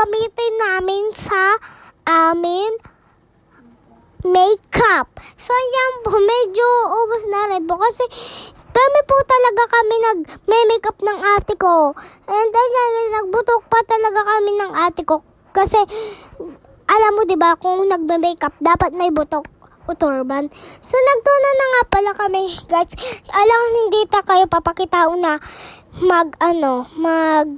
gagamitin namin sa amin makeup. So, yan po, medyo ubos na rin po kasi permi po talaga kami nag-makeup ng ate ko. And then, nagbutok pa talaga kami ng ate ko. Kasi, alam mo, diba, kung nagme-makeup, dapat may butok o turban. So, nagtuna na nga pala kami, guys. Alam, hindi ta kayo papakita na mag-makeup.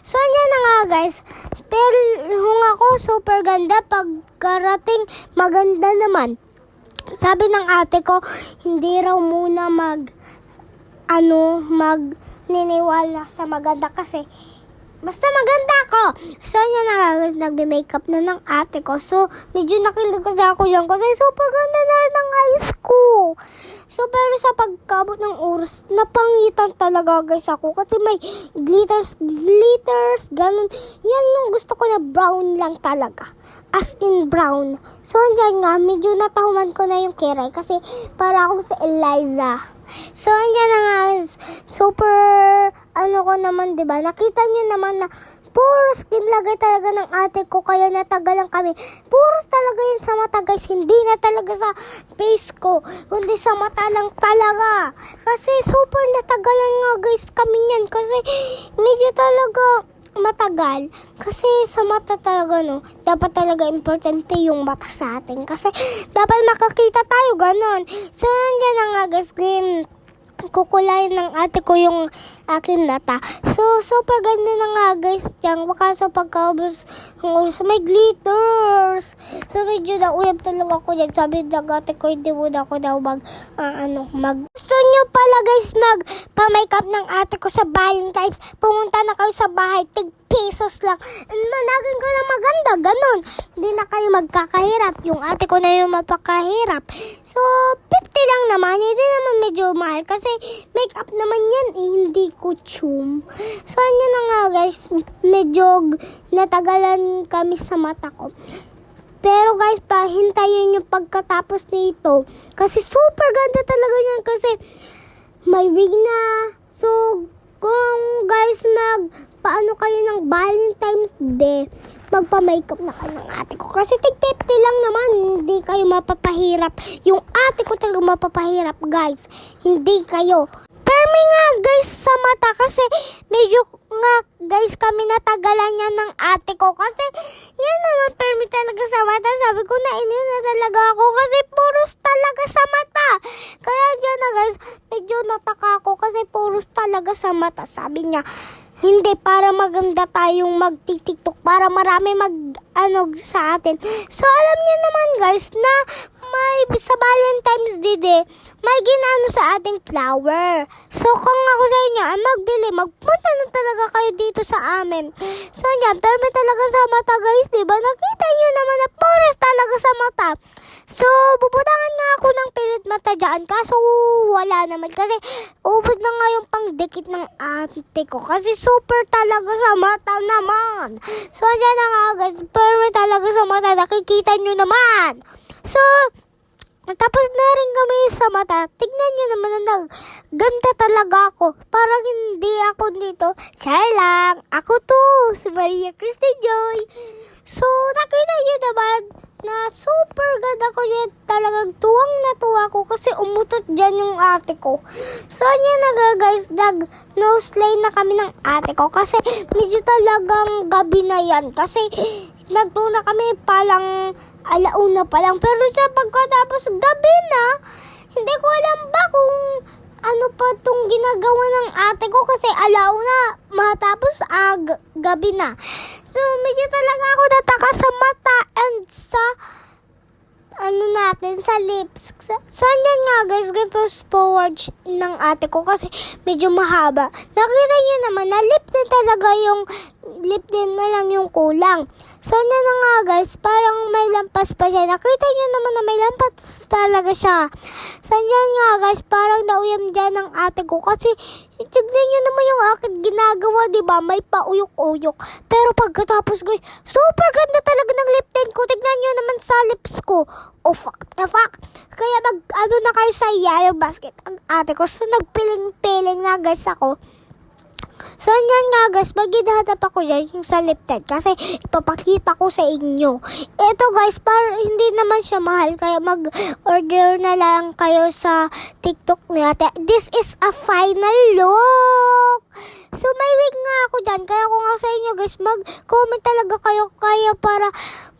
So, yan na nga, guys. Pero, kung ako, super ganda. Pagkarating, maganda naman. Sabi ng ate ko, hindi raw muna magniniwala sa maganda kasi basta maganda ako. So, yan na guys, nagbe-makeup na ng ate ko. So, medyo nakilig ako dyan kasi super ganda na ng eyes ko. So, pero sa pagkabot ng oras, napangitan talaga guys ako kasi may glitters, ganun. Yan yung gusto ko na brown lang talaga. As in brown. So, andyan nga, medyo natahuman ko na yung kiray kasi para akong si Eliza. So, andyan na nga, super, ko naman, diba? Nakita nyo naman na puro skin lagay talaga ng ate ko, kaya natagalan kami. Puros talaga yun sa mata, guys. Hindi na talaga sa face ko, kundi sa mata lang talaga. Kasi super natagalan nga, guys, kami yan. Kasi medyo talaga matagal. Kasi sa mata talaga, dapat talaga importante yung mata sa atin. Kasi dapat makakita tayo, ganon. So, yan na nga, guys, kukulayin ng ate ko yung aking mata. So, super ganda na nga, guys. Yung kaso pagkaubos ng oras, may glitters. So, medyo nauyab talaga ako dyan. Sabi ng ate ko, hindi muna ako daw Gusto nyo pala, guys, magpa-makeup ng ate ko sa Valentine's. Pumunta na kayo sa bahay, tig-pesos lang. Managin ko na maganda, ganun. Hindi na kayo magkakahirap. Yung ate ko na yung mapakahirap. So, 50 lang naman. Hindi naman medyo mahal kasi makeup naman yan, hindi kutsum. So, yun na nga, guys. Medyo natagalan kami sa mata ko. Pero guys, pahintayin yung pagkatapos nito. Kasi super ganda talaga yan. Kasi may wig na. So, kung guys paano kayo ng Valentine's Day, magpa-makeup na kayo ng ate ko. Kasi tig 50 lang naman. Hindi kayo mapapahirap. Yung ate ko talaga mapapahirap, guys. Hindi kayo. Permi nga, guys, sa mata. Kasi medyo nga, guys, kami natagalan niya ng ate ko. Kasi yan naman, permi talaga sa mata. Sabi ko, nainin na talaga ako. Kasi puros talaga sa mata. Kaya dyan na, guys, medyo nataka ako. Kasi puros talaga sa mata. Sabi niya, hindi, para maganda tayong magtitiktok, para marami sa atin. So, alam niyo naman, guys, na may sa Valentine's Day, may ginano sa ating flower. So, kung ako sa inyo, magbili, magpunta na talaga kayo dito sa amin. So, yan, pero may talaga sa mata, guys, diba? Nakita niyo naman na puros talaga sa mata. So, bubutangan nga ako ng pilit mata dyan. Kaso, wala naman. Kasi, ubod na nga yung pangdikit ng ate ko. Kasi, super talaga sa mata naman. So, dyan na nga, guys. Pero talaga sa mata. Nakikita nyo naman. So, tapos na rin kami sa mata. Tignan nyo naman na ganda talaga ako. Parang hindi ako dito. Share lang. Ako to, si Maria Christy Joy. So, nakita nyo naman na super ganda ko yan. Talagang tuwang na tuwa ko kasi umutot dyan yung ate ko. So, yun na nga, guys. Nose lane na kami ng ate ko kasi medyo talagang gabi na yan. Kasi nagtuna kami palang alauna pa lang. Pero sa pagkatapos gabi na, hindi ko alam ba kung ano pa itong ginagawa ng ate ko kasi alauna matapos gabi na. So, medyo talaga ako nataka sa mata and sa sa lips. So, yan nga, guys, fast forward ng ate ko kasi medyo mahaba. Nakita nyo naman na lip din na lang yung kulang. So, yan na nga, guys, parang may lampas pa siya. Nakita nyo naman na may lampas talaga siya. So, yan nga, guys, parang nauyam dyan ng ate ko kasi tignan nyo naman yung aking ginagawa, diba? May pauyok-uyok. Pero pagkatapos, guys, super ganda talaga ng lip tint ko. Tignan nyo naman sa lips ko. Oh, fuck the fuck. Kaya na kayo sa yellow basket ang ate ko. So, nagpiling-piling na, guys, ako. So, yan nga guys, maghihanap ako dyan yung sa lip tint kasi ipapakita ko sa inyo. Ito guys, para hindi naman siya mahal, kaya mag-order na lang kayo sa TikTok natin. This is a final look! So, may wig nga ako dyan, kaya kung nga sa inyo guys, mag-comment talaga kayo kaya para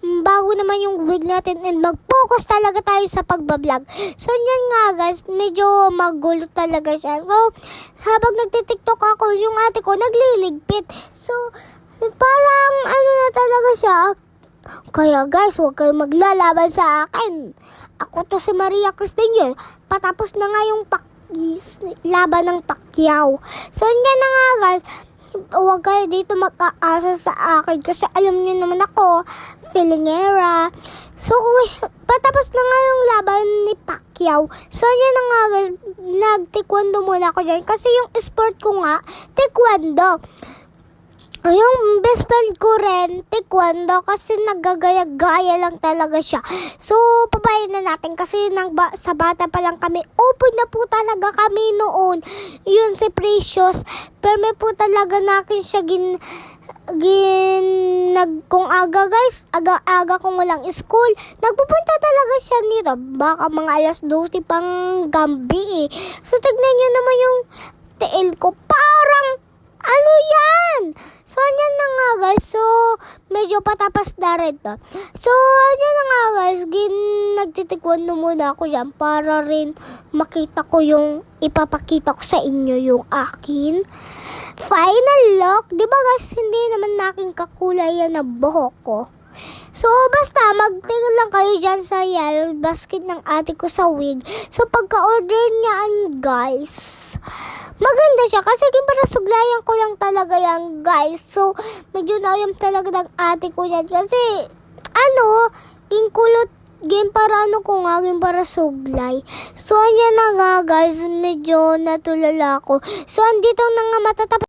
bago naman yung wig natin and mag-focus talaga tayo sa pagbablog. So, yan nga guys, medyo magulo talaga siya. So, habang nagtitiktok ako, yung ate ko nagliligpit. So, parang ano na talaga siya. Kaya guys, huwag kayo maglalaban sa akin. Ako to si Maria Cristina. Patapos na nga yung laban ng Pacquiao. So, yan na nga guys. Huwag kayo dito mag-aasa sa akin kasi alam niyo naman ako, Filingera. So, patapos na nga yung laban ni Pacquiao. So, yan na nga guys, nag-taekwondo muna ako dyan kasi yung sport ko nga, taekwondo. Yung best friend ko rin, taekwondo, kasi naggagaya-gaya lang talaga siya. So, pabayin na natin kasi sa bata pa lang kami, open na po talaga kami noon. Yun si Precious, pero may po talaga nakin siya kung aga guys, aga kung walang school, nagpupunta talaga siya nito. Baka mga alas 12 pang gabi eh. So, tignan nyo naman yung tail ko, parang ano yan? So, yan na nga guys. So, medyo patapos na rin to. So, yan na nga guys. Nagtitikwondo muna ako dyan para rin makita ko yung ipapakita ko sa inyo yung akin final look. Diba guys, hindi naman naking kakulay yan na buhok ko. So, basta, magtingin lang kayo dyan sa yellow basket ng ate ko sa wig. So, pagka-order niyan, guys, maganda siya. Kasi, para suglayan ko lang talaga yan, guys. So, medyo naayam talaga ng ate ko yan. Kasi, kulot game para para suglay. So, ayan na nga, guys. Medyo natulala ako. So, andito na nga matatapos